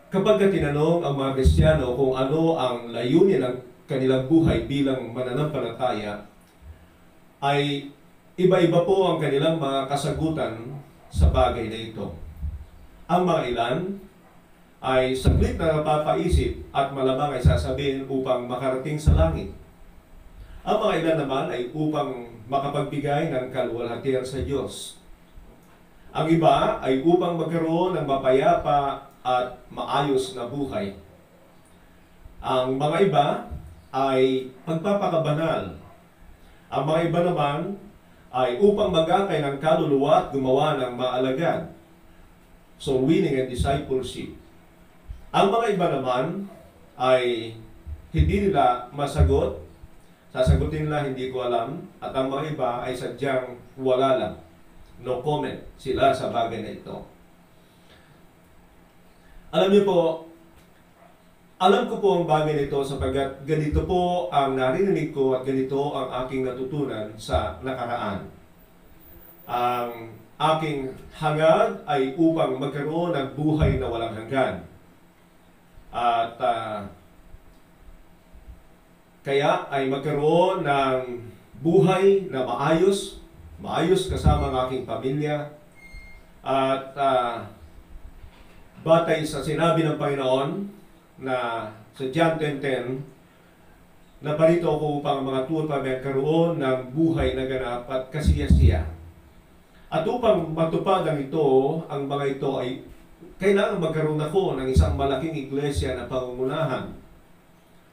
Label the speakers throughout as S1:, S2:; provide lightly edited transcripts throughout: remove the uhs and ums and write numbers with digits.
S1: Kapag tinanong ang mga Kristiyano kung ano ang layunin ng kanilang buhay bilang mananampalataya, ay iba-iba po ang kanilang mga kasagutan sa bagay na ito. Ang mga ilan ay saglit na napapaisip at malamang ay sasabihin upang makarating sa langit. Ang mga ilan naman ay upang makapagbigay ng kaluwalhatian sa Diyos. Ang iba ay upang magkaroon ng mapayapa at maayos na buhay. Ang mga iba ay pagpapakabanal. Ang mga iba naman ay upang mag-akay ng kaluluwa at gumawa ng maalagad. So, winning and discipleship. Ang mga iba naman ay hindi nila masagot. Sasagutin nila, hindi ko alam. At ang mga iba ay sadyang wala lang. No comment sila sa bagay na ito. Alam niyo po, alam ko po ang bagay nito sapagkat ganito po ang narinig ko at ganito ang aking natutunan sa nakaraan. Ang aking hangad ay upang magkaroon ng buhay na walang hanggan. At kaya ay magkaroon ng buhay na maayos kasama ang aking pamilya. At batay sa sinabi ng Panginoon na sa John 10:10, na parito ako upang mga tuwa magkaroon ng buhay na ganap at kasiya-siya. At upang matupad ang ito, ang mga ito ay kailangan magkaroon ako ng isang malaking iglesia na pangungunahan.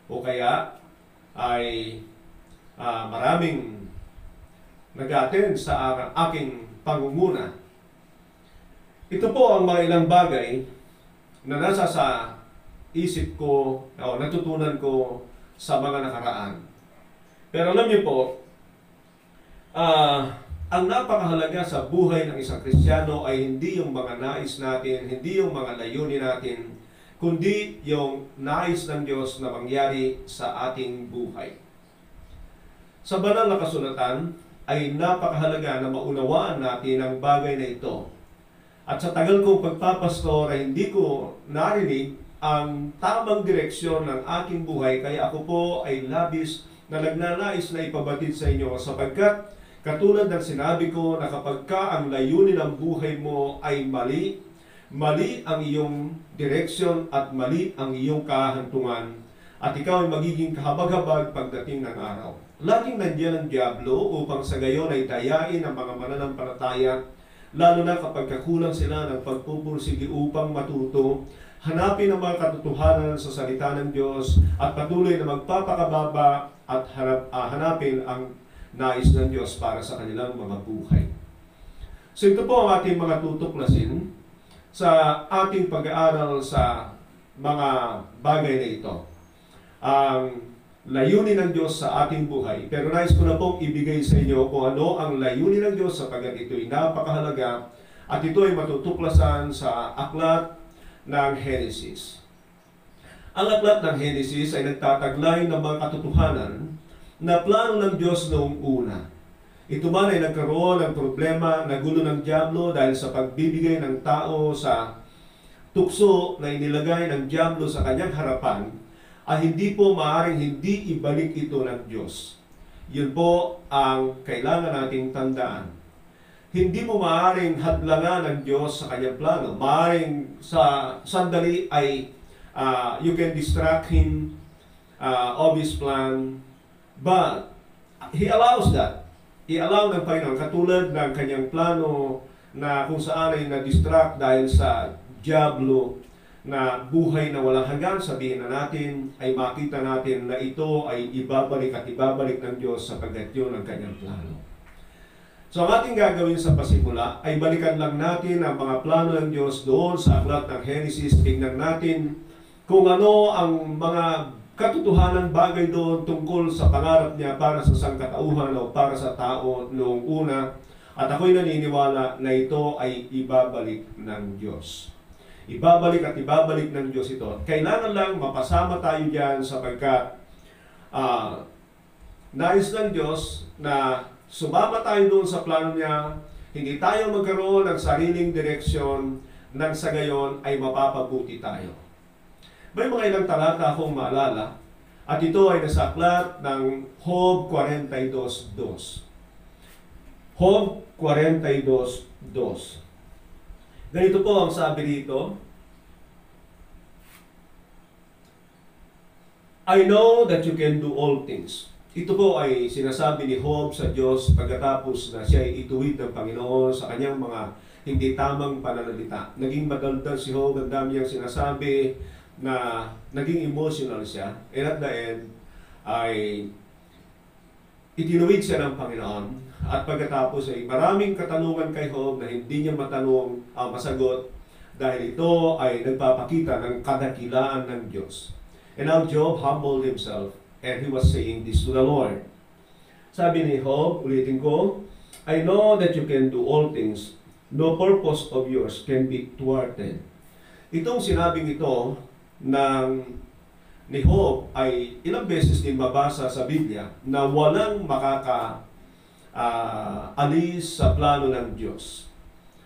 S1: O kaya ay maraming nag-attend sa aking pangunguna. Ito po ang mga ilang bagay na nasa sa isip ko o natutunan ko sa mga nakaraan. Pero alam niyo po, ang napakahalaga sa buhay ng isang Kristiyano ay hindi yung mga nais natin, hindi yung mga layunin natin, kundi yung nais ng Diyos na mangyari sa ating buhay. Sa banal na kasulatan ay napakahalaga na maunawaan natin ang bagay na ito. At sa tagal kong pagpapastor ay hindi ko narinig ang tamang direksyon ng aking buhay, kaya ako po ay labis na nagnanais na ipabatid sa inyo sapagkat katulad ng sinabi ko na kapag ka ang layunin ng buhay mo ay mali ang iyong direksyon at mali ang iyong kahantungan at ikaw ay magiging kahabag-habag pagdating ng araw. Laging nandiyan ang dyablo upang sa gayon ay dayain ang mga mananampalataya, lalo na kapag kakulang sila ng pagpupursige upang matuto, hanapin ang mga katotohanan sa salita ng Diyos at patuloy na magpapakababa at hanapin ang nais ng Diyos para sa kanilang mga buhay. So ito po ang ating mga tutuklasin sa ating pag-aaral sa mga bagay na ito. Ang layunin ng Diyos sa ating buhay. Pero nais ko na pong ibigay sa inyo kung ano ang layunin ng Diyos sapagkat ito'y napakahalaga at ito ay matutuklasan sa aklat ng Genesis. Ang aklat ng Genesis ay nagtataglay ng mga katotohanan na plano ng Diyos noong una. Ito man ay nagkaroon ng problema, nagulo ng dyablo dahil sa pagbibigay ng tao sa tukso na inilagay ng dyablo sa kanyang harapan, ay hindi po maaaring hindi ibalik ito ng Diyos. Yun po ang kailangan nating tandaan. Hindi mo maaaring hadlangan ng Diyos sa kanyang plano. Maaaring sa sandali ay you can distract Him of His plan, but He allows that. I-allow ng Panginoon, katulad ng kanyang plano na kung saan ay na-distract dahil sa dyablo na buhay na walang hanggan, sabihin na natin, ay makita natin na ito ay ibabalik at ibabalik ng Diyos sapagkat yun ang kanyang plano. So ang ating gagawin sa pasimula ay balikan lang natin ang mga plano ng Diyos doon sa aklat ng Genesis. Tingnan natin kung ano ang mga katotohanan bagay doon tungkol sa pangarap niya para sa sangkatauhan o para sa tao noong una. At ako'y naniniwala na ito ay ibabalik ng Diyos. Ibabalik at ibabalik ng Diyos ito. Kailangan lang mapasama tayo dyan sapagkat nais ng Diyos na sumama tayo doon sa plano niya. Hindi tayo magkaroon ng sariling direksyon nang sa gayon ay mapapabuti tayo. May mga ilang talata akong maalala at ito ay nasa aklat ng Job 42:2. Job 42:2. Ganito po ang sabi dito. I know that you can do all things. Ito po ay sinasabi ni Job sa Diyos pagkatapos na siya ay ituwid ng Panginoon sa kanyang mga hindi tamang pananalita. Naging madaldal si Job, ang dami niyang sinasabi na naging emotional siya. And at the end, ay itinuwid siya ng Panginoon. At pagkatapos ay maraming katanungan kay Job na hindi niya masagot dahil ito ay nagpapakita ng kadakilaan ng Diyos. And now Job humbled himself and he was saying this to the Lord. Sabi ni Job, ulitin ko, I know that you can do all things. No purpose of yours can be thwarted. Itong sinabing ito ni Job ay ilang beses din mabasa sa Biblia na walang alis sa plano ng Diyos.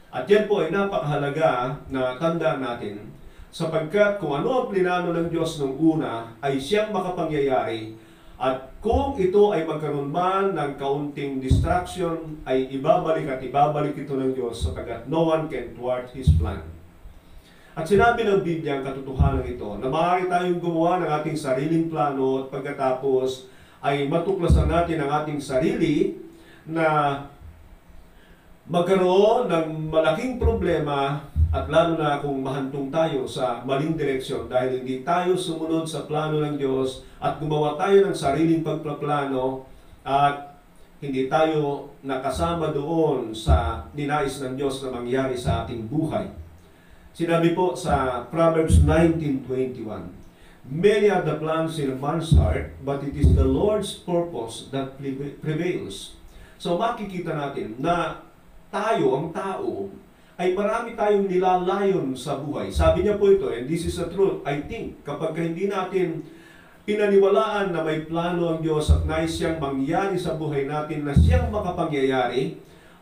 S1: At yan po ay napakahalaga na tandaan natin sapagkat kung ano ang plinano ng Diyos nung una ay siyang makapangyayari at kung ito ay magkaroon man ng kaunting distraction ay ibabalik ito ng Diyos sapagkat no one can thwart His plan. At sinabi ng Biblia ang katotohanan ito na maaari tayong gumawa ng ating sariling plano at pagkatapos ay matuklasan natin ang ating sarili na magkaroon ng malaking problema at lalo na kung mahantong tayo sa maling direksyon dahil hindi tayo sumunod sa plano ng Diyos at gumawa tayo ng sariling pagpaplano at hindi tayo nakasama doon sa ninais ng Diyos na mangyari sa ating buhay. Sinabi po sa Proverbs 19:21, many are the plans in man's heart, but it is the Lord's purpose that prevails. So makikita natin na tayo, ang tao, ay marami tayong nilalayon sa buhay. Sabi niya po ito, and this is the truth, I think, kapag hindi natin pinaniwalaan na may plano ang Diyos at nais siyang mangyari sa buhay natin na siyang makapangyayari,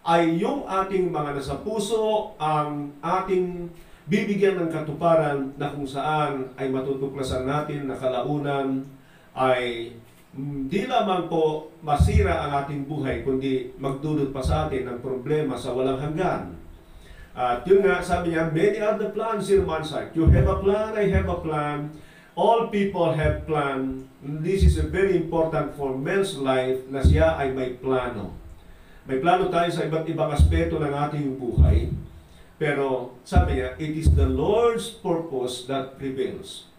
S1: ay yung ating mga nasa puso, ang ating bibigyan ng katuparan na kung saan ay matutuklasan natin na kalaunan ay di lamang po masira ang ating buhay, kundi magdulot pa sa atin ng problema sa walang hanggan. At yun nga, sabi niya, many are the plans in man's heart. You have a plan, I have a plan. All people have plan. This is very important for man's life na siya ay may plano. May plano tayo sa iba't ibang aspeto ng ating buhay. Pero sabi niya, it is the Lord's purpose that prevails.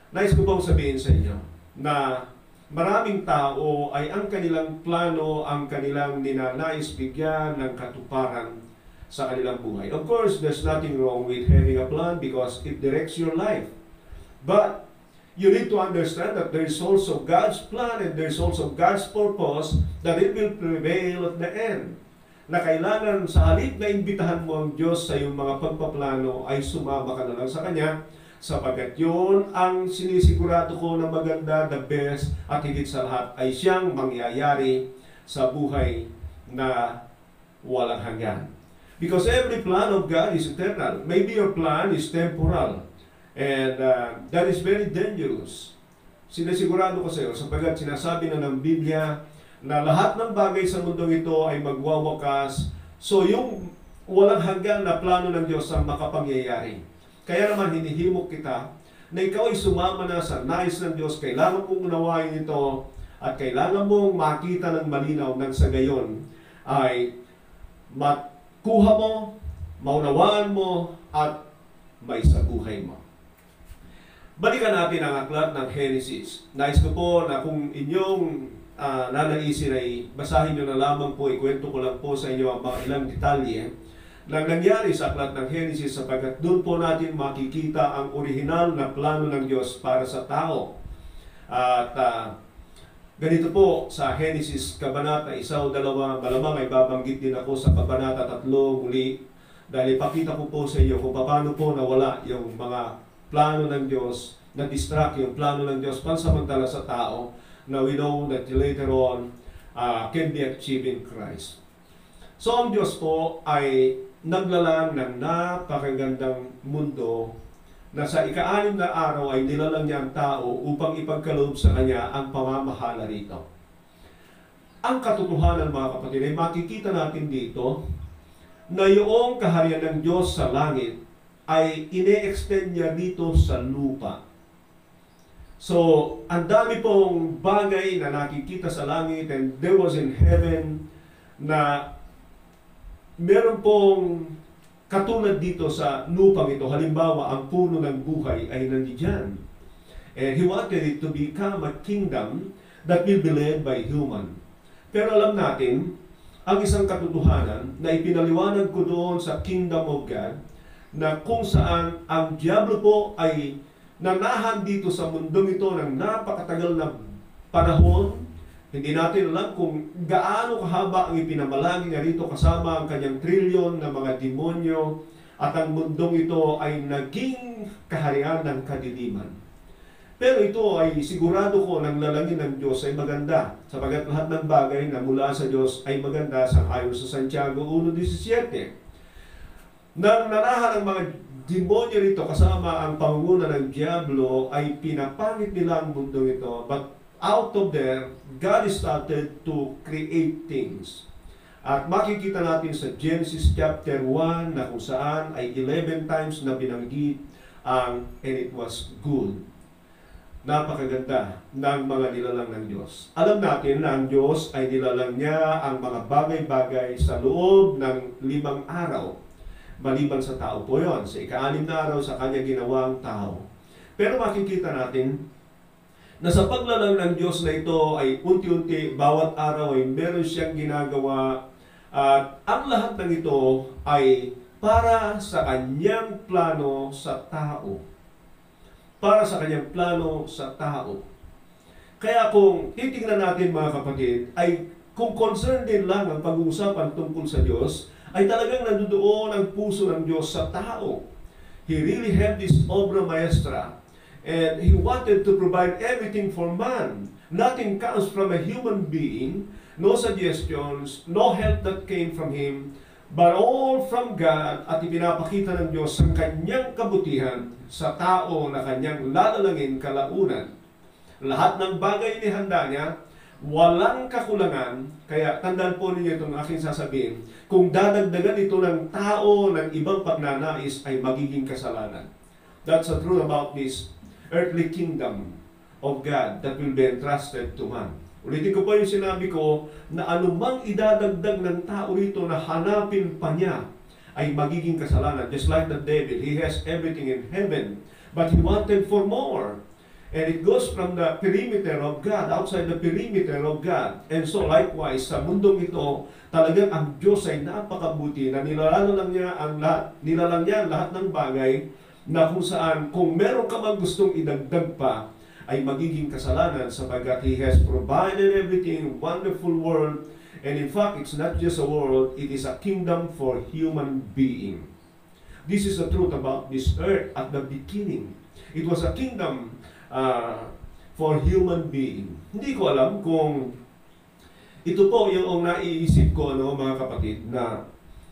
S1: Nais ko pong sabihin sa inyo na maraming tao ay ang kanilang plano, ang kanilang ninanais bigyan ng katuparan sa kanilang buhay. Of course, there's nothing wrong with having a plan because it directs your life. But you need to understand that there is also God's plan and there is also God's purpose that it will prevail at the end. Na kailangan sa halip na imbitahan mo ang Diyos sa iyong mga pagpaplano ay sumama ka na lang sa Kanya sapagkat yun ang sinisigurado ko na maganda, the best at higit sa lahat ay siyang mangyayari sa buhay na walang hanggan. Because every plan of God is eternal. Maybe your plan is temporal. And that is very dangerous. Sinisigurado ko sa iyo, sapagkat sinasabi na ng Biblia na lahat ng bagay sa mundong ito ay magwawakas. So yung walang hanggan na plano ng Diyos ang makapangyayari. Kaya naman hinihimok kita na ikaw ay sumama na sa nais ng Diyos. Kailangan mong unawain ito at kailangan mong makita ng malinaw nang sa gayon ay kuha mo, maunawaan mo, at may sa buhay mo. Balikan natin ang aklat ng Genesis. Nais ko po na kung inyong nanaisin ay basahin nyo na lamang po, ikwento ko lang po sa inyo ang mga ilang detalye na nangyari sa aklat ng Genesis sapagkat doon po natin makikita ang orihinal na plano ng Diyos para sa tao. At ganito po sa Genesis Kabanata 1 o 2, malamang ay babanggit din ako sa Kabanata 3 muli dahil ipakita ko po sa iyo kung paano po nawala yung mga plano ng Diyos, na-distract yung plano ng Diyos pansamantala sa tao na we know that later on can be achieved in Christ. So ang Diyos po ay naglalang ng napakagandang mundo na sa ika-6 na araw ay nilalang niya ang tao upang ipagkaloob sa kanya ang pamamahala rito. Ang katotohanan, mga kapatid, ay makikita natin dito na yung kaharian ng Diyos sa langit ay ine-extend niya dito sa lupa. So, ang dami pong bagay na nakikita sa langit, and there was in heaven na meron pong katulad dito sa lupang ito. Halimbawa, ang puno ng buhay ay nandiyan. And He wanted it to become a kingdom that will be led by human. Pero alam natin, ang isang katotohanan na ipinaliwanag ko doon sa Kingdom of God, na kung saan ang diablo po ay nanahan dito sa mundong ito ng napakatagal na panahon. Hindi natin alam kung gaano kahaba ang ipinamalagi niya rito kasama ang kanyang trilyon na mga demonyo, at ang mundong ito ay naging kaharian ng kadiliman. Pero ito ay sigurado ko ng lalangin ng Diyos ay maganda, sapagat lahat ng bagay na mula sa Diyos ay maganda, sang-ayon sa Santiago 1:17. Nang nanahan ang mga demonyo rito kasama ang pangunguna ng diablo, ay pinapangit nila ang mundong ito. But out of there, God started to create things. At makikita natin sa Genesis chapter 1 na kung saan ay 11 times na binanggit ang and it was good. Napakaganda ng mga nilalang ng Diyos. Alam natin na ang Diyos ay nilalang niya ang mga bagay-bagay sa loob ng 5 araw. Maliban sa tao po yon. Sa ika-6 na araw sa kanya ginawang tao. Pero makikita natin na sa paglalang ng Diyos na ito ay unti-unti, bawat araw ay meron siyang ginagawa, at ang lahat ng ito ay para sa kanyang plano sa tao. Para sa kanyang plano sa tao. Kaya kung titingnan natin, mga kapatid, ay kung concern din lang ang pag-uusapan tungkol sa Diyos, ay talagang nandoon ang puso ng Diyos sa tao. He really had this obra maestra, and He wanted to provide everything for man. Nothing comes from a human being, no suggestions, no help that came from Him, but all from God. At ipinapakita ng Diyos ang kanyang kabutihan sa tao na kanyang lalalangin kalaunan. Lahat ng bagay inihanda niya, walang kakulangan. Kaya tandaan po ninyo itong aking sasabihin, kung dadagdagan ito ng tao ng ibang pagnanais ay magiging kasalanan. That's the truth about this earthly kingdom of God that will be entrusted to man. Ulitin ko po yung sinabi ko na anumang idadagdag ng tao rito na hanapin pa niya ay magiging kasalanan. Just like the devil, he has everything in heaven, but he wanted for more. And it goes from the perimeter of God, outside the perimeter of God. And so likewise, sa mundong ito, talagang ang Diyos ay napakabuti na nilalang niya ang lahat ng bagay na kung saan, kung meron ka mang gustong idagdag pa, ay magiging kasalanan sapagkat He has provided everything, wonderful world. And in fact, it's not just a world, it is a kingdom for human being. This is the truth about this earth at the beginning. It was a kingdom for human being. Hindi ko alam kung ito po yung naiisip ko, mga kapatid, na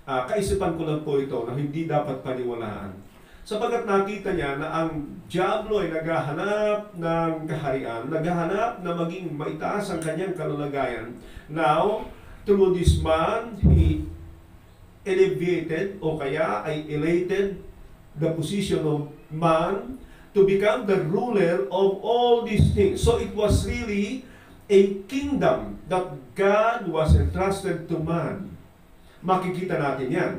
S1: kaisipan ko lang po ito na hindi dapat paniwalaan. Sapagat nakita niya na ang diablo ay naghahanap ng kaharian, naghahanap na maging maitaas ang kanyang kalagayan. Now, through this man, he elevated o kaya ay elated the position of man to become the ruler of all these things. So it was really a kingdom that God was entrusted to man. Makikita natin yan.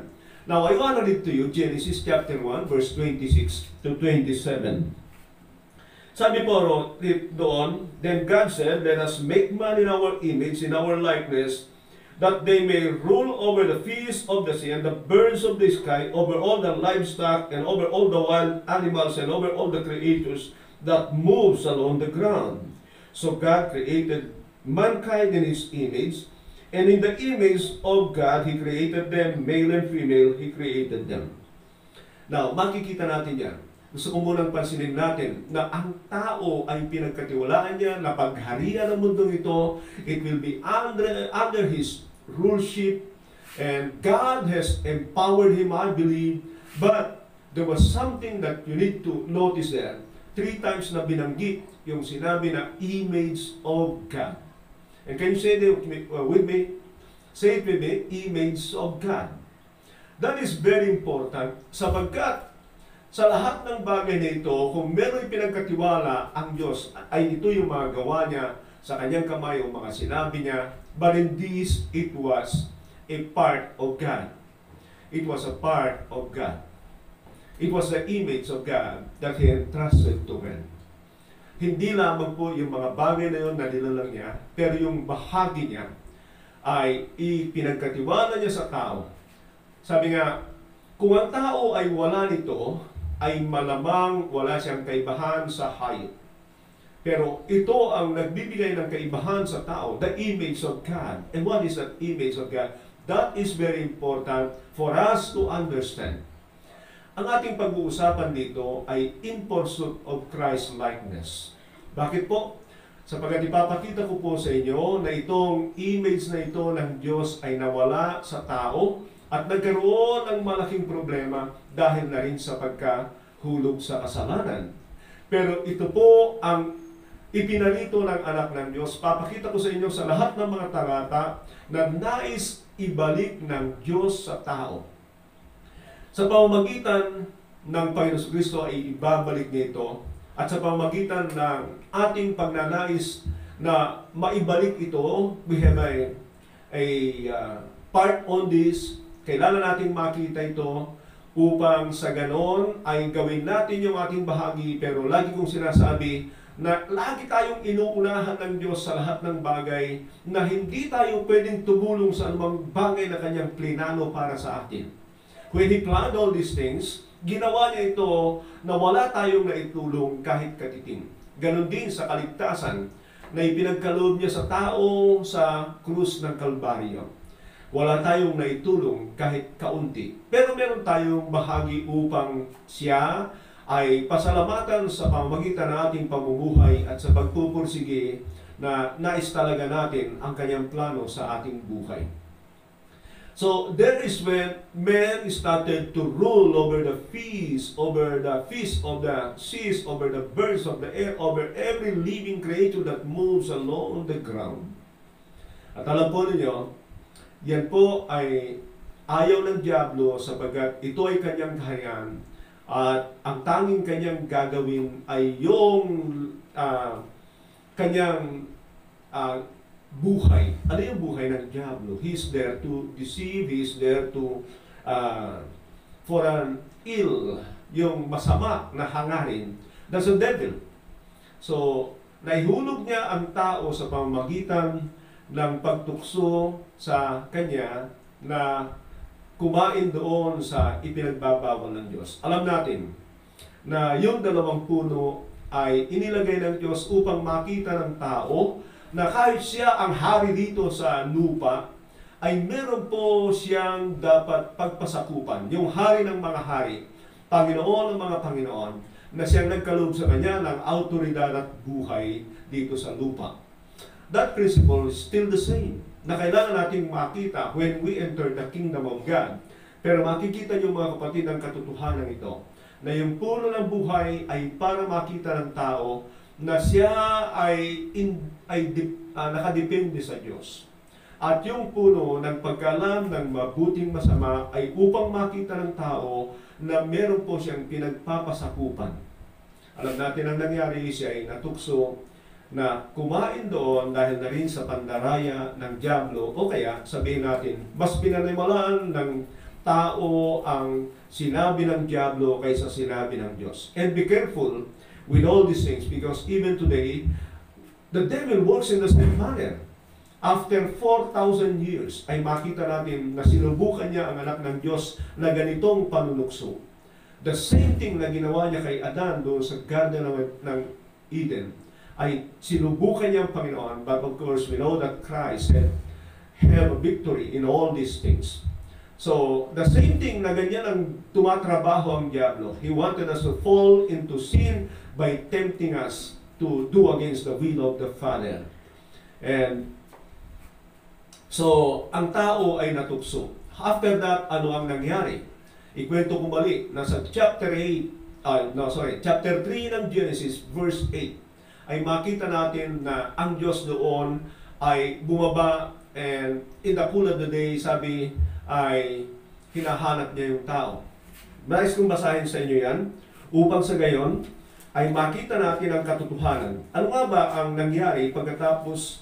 S1: Now, I want to read to you Genesis chapter 1, verse 26 to 27. Sabi po doon, then God said, let us make man in our image, in our likeness, that they may rule over the fish of the sea and the birds of the sky, over all the livestock and over all the wild animals and over all the creatures that moves along the ground. So God created mankind in His image, and in the image of God, He created them, male and female, He created them. Now, makikita natin yan. Gusto ko munang pansinin natin na ang tao ay pinagkatiwalaan niya na pagharian ng mundong ito, it will be under His ruleship, and God has empowered him, I believe, but there was something that you need to notice there. 3 times na binanggit yung sinabi na image of God. And can you say that with me? Say it with me, image of God. That is very important sapagkat sa lahat ng bagay na ito, kung meron pinagkatiwala ang Diyos, ay ito yung mga gawa niya sa kanyang kamay o mga sinabi niya. But in this, it was a part of God. It was a part of God. It was the image of God that He entrusted to men. Hindi lamang po yung mga bagay na yun na nilalang niya, pero yung bahagi niya ay ipinagkatiwala niya sa tao. Sabi nga, kung ang tao ay wala nito, ay malamang wala siyang kaibahan sa hayop. Pero ito ang nagbibigay ng kaibahan sa tao, the image of God. And what is that image of God? That is very important for us to understand. Ang ating pag-uusapan dito ay in pursuit of Christ-likeness. Bakit po? Sapagkat ipapakita ko po sa inyo na itong image na ito ng Diyos ay nawala sa tao at nagkaroon ng malaking problema dahil na rin sa pagkahulog sa kasalanan. Pero ito po ang ipinarito ng anak ng Diyos. Papakita ko sa inyo sa lahat ng mga talata na nais ibalik ng Diyos sa tao. Sa pamamagitan ng Panginoon Kristo ay ibabalik niya ito at sa pamamagitan ng ating pagnanais na maibalik ito, we have a part on this. Kailangan nating makita ito upang sa ganon ay gawin natin yung ating bahagi. Pero lagi kong sinasabi na lagi tayong inuunahan ng Diyos sa lahat ng bagay na hindi tayo pwedeng tumulong sa anumang bagay na kanyang plinano para sa atin. When He planned all these things, ginawa niya ito na wala tayong naitulong kahit katiting. Ganon din sa kaligtasan na ipinagkaloob niya sa tao sa krus ng Kalbaryo. Wala tayong naitulong kahit kaunti. Pero meron tayong bahagi upang siya ay pasalamatan sa pamamagitan ng ating pamumuhay at sa pagpupursige na nais talaga natin ang kanyang plano sa ating buhay. So there is when man started to rule over the fish of the seas, over the birds of the air, over every living creature that moves along the ground. At alam po ninyo, yan po ay ayaw ng diablo sapagkat ito ay kanyang kaharian at ang tanging kanyang gagawin ay yung kanyang buhay. Ano yung buhay ng diablo? He's there to deceive, he's there to for an ill, yung masama na hangarin. That's the devil. So, naihulog niya ang tao sa pamamagitan ng pagtukso sa kanya na kumain doon sa ipinagbabawal ng Diyos. Alam natin na yung 2 puno ay inilagay ng Diyos upang makita ng tao na kahit siya ang hari dito sa lupa, ay meron po siyang dapat pagpasakupan. Yung hari ng mga hari, Panginoon ng mga Panginoon, na siyang nagkaloob sa kanya ng autoridad at buhay dito sa lupa. That principle is still the same, na kailangan nating makita when we enter the kingdom of God. Pero makikita niyo mga kapatid ang katotohanan ito, na yung puno ng buhay ay para makita ng tao na siya ay nakadepende sa Diyos. At yung puno ng pagkalam ng mabuting masama ay upang makita ng tao na meron po siyang pinagpapasakupan. Alam natin ang nangyari, siya ay natukso na kumain doon dahil na rin sa pandaraya ng diablo, o kaya sabihin natin, mas pinanimalaan ng tao ang sinabi ng diablo kaysa sinabi ng Diyos. And be careful with all these things, because even today, the devil works in the same manner. After 4,000 years, ay makita natin na sinubukan niya ang anak ng Diyos na ganitong panunukso. The same thing na ginawa niya kay Adan doon sa Garden ng Eden, ay sinubukan niya ang Panginoon, but of course, we know that Christ have a victory in all these things. So, the same thing na ganyan ang tumatrabaho ang diablo. He wanted us to fall into sin by tempting us to do against the will of the Father. And so, ang tao ay natukso. After that, ano ang nangyari? Ikwento ko mali, nasa chapter 3 ng Genesis, verse 8, ay makita natin na ang Diyos doon ay bumaba, and in the cool of the day, sabi, ay hinahanap niya yung tao. Nais kong basahin sa inyo yan, upang sa gayon, ay makita natin ang katotohanan. Ano nga ba ang nangyari pagkatapos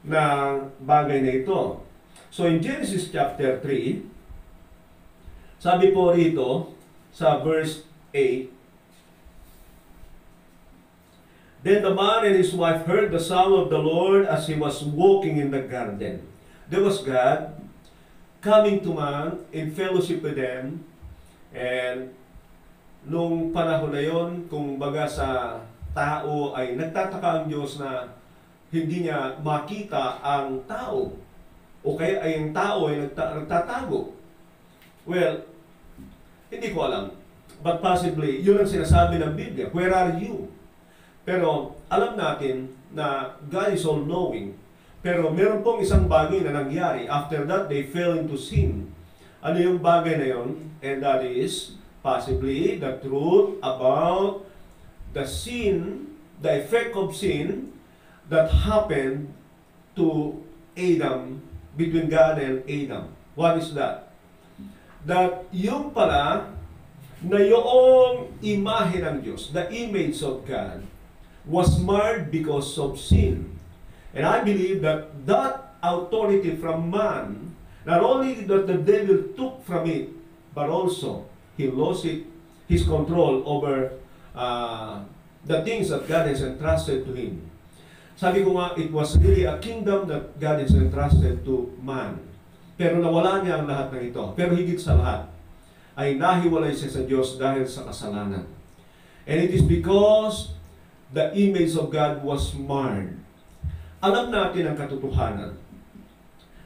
S1: ng bagay na ito? So in Genesis chapter 3, sabi po rito sa verse 8, "Then the man and his wife heard the sound of the Lord as he was walking in the garden." There was God coming to man in fellowship with them, and nung panahon na yon, kung baga sa tao ay nagtataka ang Diyos na hindi niya makita ang tao, o kaya ay ang tao ay nagtatago. Well, hindi ko alam. But possibly, yun ang sinasabi ng Biblia. Where are you? Pero alam natin na God is all-knowing. Pero meron pong isang bagay na nangyari. After that, they fell into sin. Ano yung bagay na yun? And that is possibly the truth about the sin, the effect of sin that happened to Adam, between God and Adam. What is that? That yung pala na yung imahe ng Diyos, the image of God, was marred because of sin. And I believe that that authority from man, not only that the devil took from it, but also he lost his control over the things that God has entrusted to him. Sabi ko nga, it was really a kingdom that God has entrusted to man. Pero nawala niya ang lahat ng ito. Pero higit sa lahat, ay nahiwalay siya sa Diyos dahil sa kasalanan. And it is because the image of God was marred. Alam natin ang katotohanan.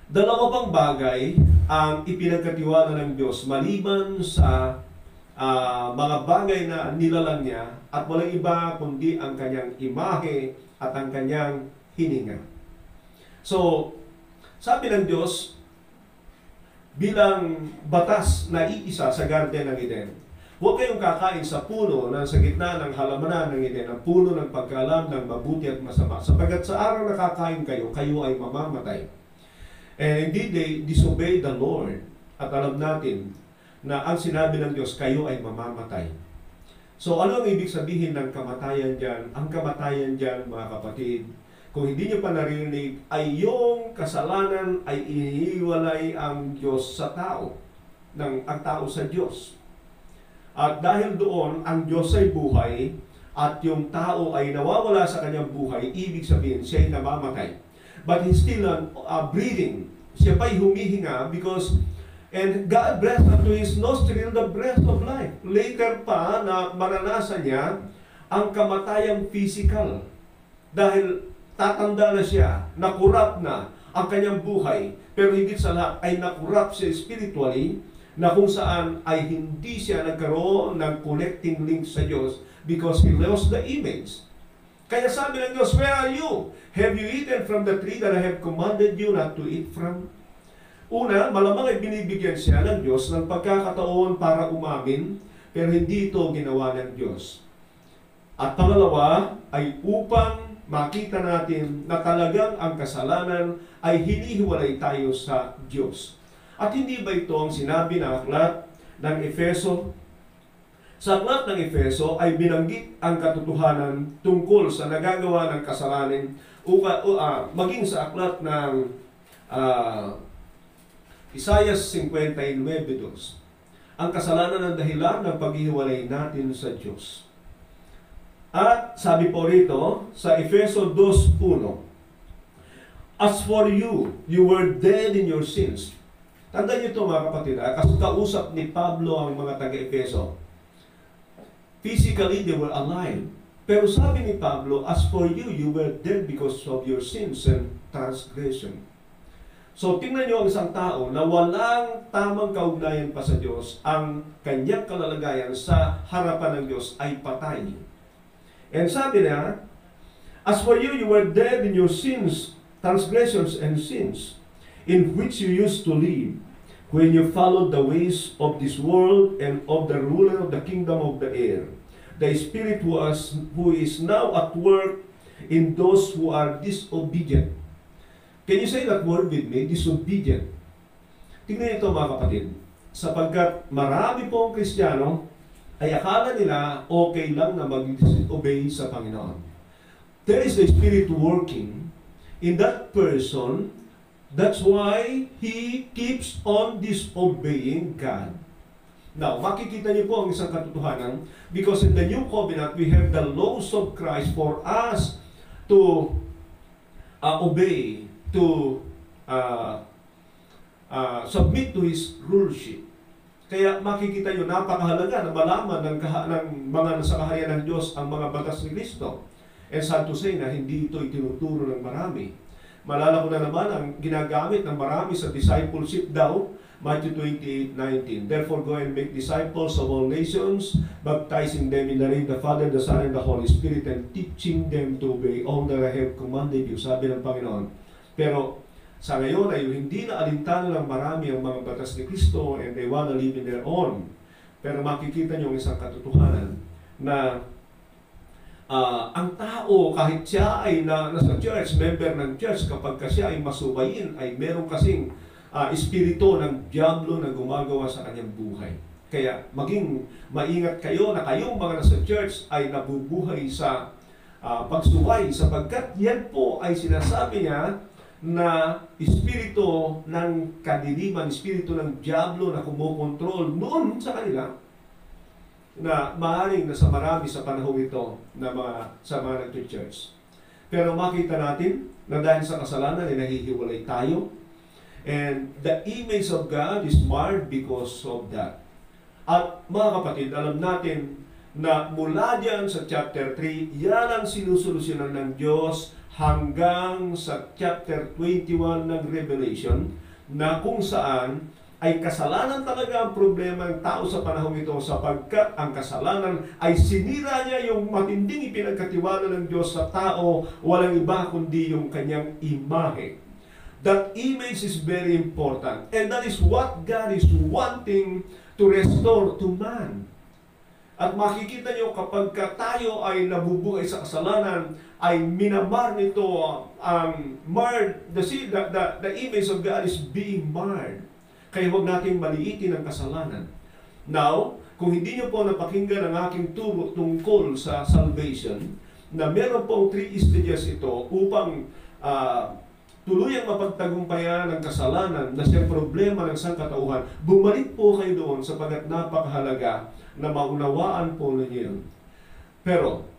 S1: Dalawa pang bagay ang ipinagkatiwala ng Diyos maliban sa mga bagay na nilalang niya, at walang iba kundi ang kanyang imahe at ang kanyang hininga. So, sabi ng Diyos, bilang batas na iisa sa Garden ng Eden, huwag kayong kakain sa puno na sa gitna ng halamanan ng Eden, ang puno ng pagkaalam ng mabuti at masama. Sapagkat sa araw na kakain kayo, kayo ay mamamatay. And indeed, they disobeyed the Lord. At alam natin na ang sinabi ng Diyos, kayo ay mamamatay. So ano ang ibig sabihin ng kamatayan dyan? Ang kamatayan dyan, mga kapatid, kung hindi niyo pa narinig, ay yung kasalanan ay inihiwalay ang Diyos sa tao, ang tao sa Diyos. At dahil doon, ang Diyos ay buhay, at yung tao ay nawawala sa kanyang buhay, ibig sabihin, siya ay namamatay. But he's still breathing. Siya pa'y humihinga because, and God breathed unto his nostril the breath of life. Later pa na maranasan niya ang kamatayang physical. Dahil tatanda na siya, nakurap na ang kanyang buhay, pero higit sa lahat ay nakurap siya spiritually, na kung saan ay hindi siya nagkaroon ng connecting link sa Diyos because he lost the image. Kaya sabi ng Diyos, where are you? Have you eaten from the tree that I have commanded you not to eat from? Una, malamang ay binibigyan siya ng Diyos ng pagkakataon para umamin, pero hindi ito ginawa ng Diyos. At pangalawa ay upang makita natin na talagang ang kasalanan ay hinihiwalay tayo sa Diyos. At hindi ba ito ang sinabi ng aklat ng Efeso? Sa aklat ng Efeso ay binanggit ang katotohanan tungkol sa nagagawa ng kasalanan, maging sa aklat ng Isaiah 59:2. Ang kasalanan ang dahilan ng paghihiwalay natin sa Diyos. At sabi po rito sa Efeso 2:1, "As for you, you were dead in your sins." Tandaan niyo ito, mga kapatid, kasi kausap ni Pablo ang mga taga-Efeso. Physically, they were alive. Pero sabi ni Pablo, "As for you, you were dead because of your sins and transgression." So, tingnan niyo ang isang tao na walang tamang kaugnayan pa sa Diyos, ang kanyang kalalagayan sa harapan ng Diyos ay patay. And sabi niya, "As for you, you were dead in your sins, transgressions, and sins, in which you used to live, when you followed the ways of this world and of the ruler of the kingdom of the air, the Spirit who is now at work in those who are disobedient. Can you say that word with me? Disobedient. Tingnan ito mga kapatid. Sapagkat marami pong Kristiyano ay akala nila okay lang na mag-obey sa Panginoon. There is the Spirit working in that person. That's why he keeps on disobeying God. Now, makikita niyo po ang isang katotohanan because in the New Covenant, we have the laws of Christ for us to obey, to submit to His ruleship. Kaya makikita niyo, napakahalaga na malaman ng mga nasa kaharian ng Diyos ang mga batas ni Kristo. And sad to say na hindi ito itinuturo ng marami. Malala ko na naman ang ginagamit ng marami sa discipleship daw, Matthew 28:19. Therefore, go and make disciples of all nations, baptizing them in the name of the Father, the Son, and the Holy Spirit, and teaching them to obey all that I have commanded you, sabi ng Panginoon. Pero sa ngayon ay hindi na alintana ng marami ang mga batas ni Kristo and they wanna live in their own. Pero makikita niyo ang isang katotohanan na ang tao, kahit siya ay nasa church, member ng church, kapag siya ay masubayin, ay meron kasing espiritu ng diablo na gumagawa sa kanyang buhay. Kaya maging maingat kayo na kayong mga nasa church ay nabubuhay sa pagsuway, sapagkat yan po ay sinasabi niya na espiritu ng kadiliman, espiritu ng diablo na kumokontrol noon sa kanila, na maaaring nasa marami sa panahon ito na sa mga nag-church. Pero makita natin na dahil sa kasalanan ay nahihiwalay tayo. And the image of God is marred because of that. At mga kapatid, alam natin na mula dyan sa chapter 3, yan ang sinusolusyonan ng Diyos hanggang sa chapter 21 ng Revelation, na kung saan ay kasalanan talaga ang problema ng tao sa panahon ito, sapagkat ang kasalanan ay sinira niya yung matinding ipinagkatiwala ng Diyos sa tao, walang iba kundi yung kanyang imahe. That image is very important, and that is what God is wanting to restore to man. At makikita niyo kapag tayo ay nabubuhay sa kasalanan, ay minamar nito marred, the image of God is being marred. Kaya huwag nating maliitin ang kasalanan. Now, kung hindi niyo po napakinggan ang aking turo tungkol sa salvation, na meron pong 3 stages ito upang tuluyang mapagtagumpayan ang kasalanan na siyang problema ng sangkatauhan, bumalik po kayo doon sapagkat napakahalaga na maunawaan po ninyo yun. Pero,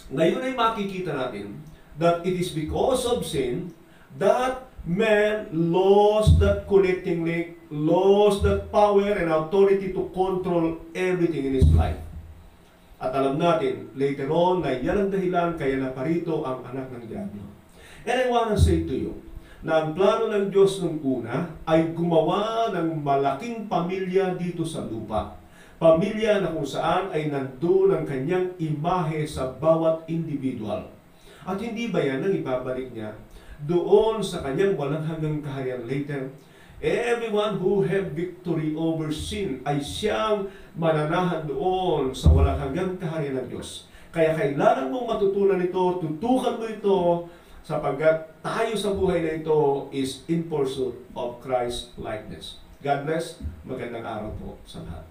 S1: ngayon ay makikita natin that it is because of sin that man lost that connecting link, lost that power and authority to control everything in his life. At alam natin, later on, na yan ang dahilan kaya naparito ang anak ng diablo. And I wanna say to you, na ang plano ng Diyos nung una ay gumawa ng malaking pamilya dito sa lupa. Pamilya na kung saan ay nandoon ang kanyang imahe sa bawat individual. At hindi ba yan ang ibabalik niya doon sa kanyang walang hanggang kaharian later? Everyone who have victory over sin ay siyang mananahan doon sa walang hanggang kaharian ng Diyos. Kaya kailangan mong matutunan ito, tutukan mo ito, sapagkat tayo sa buhay na ito is in pursuit of Christ likeness. God bless. Magandang araw po sa lahat.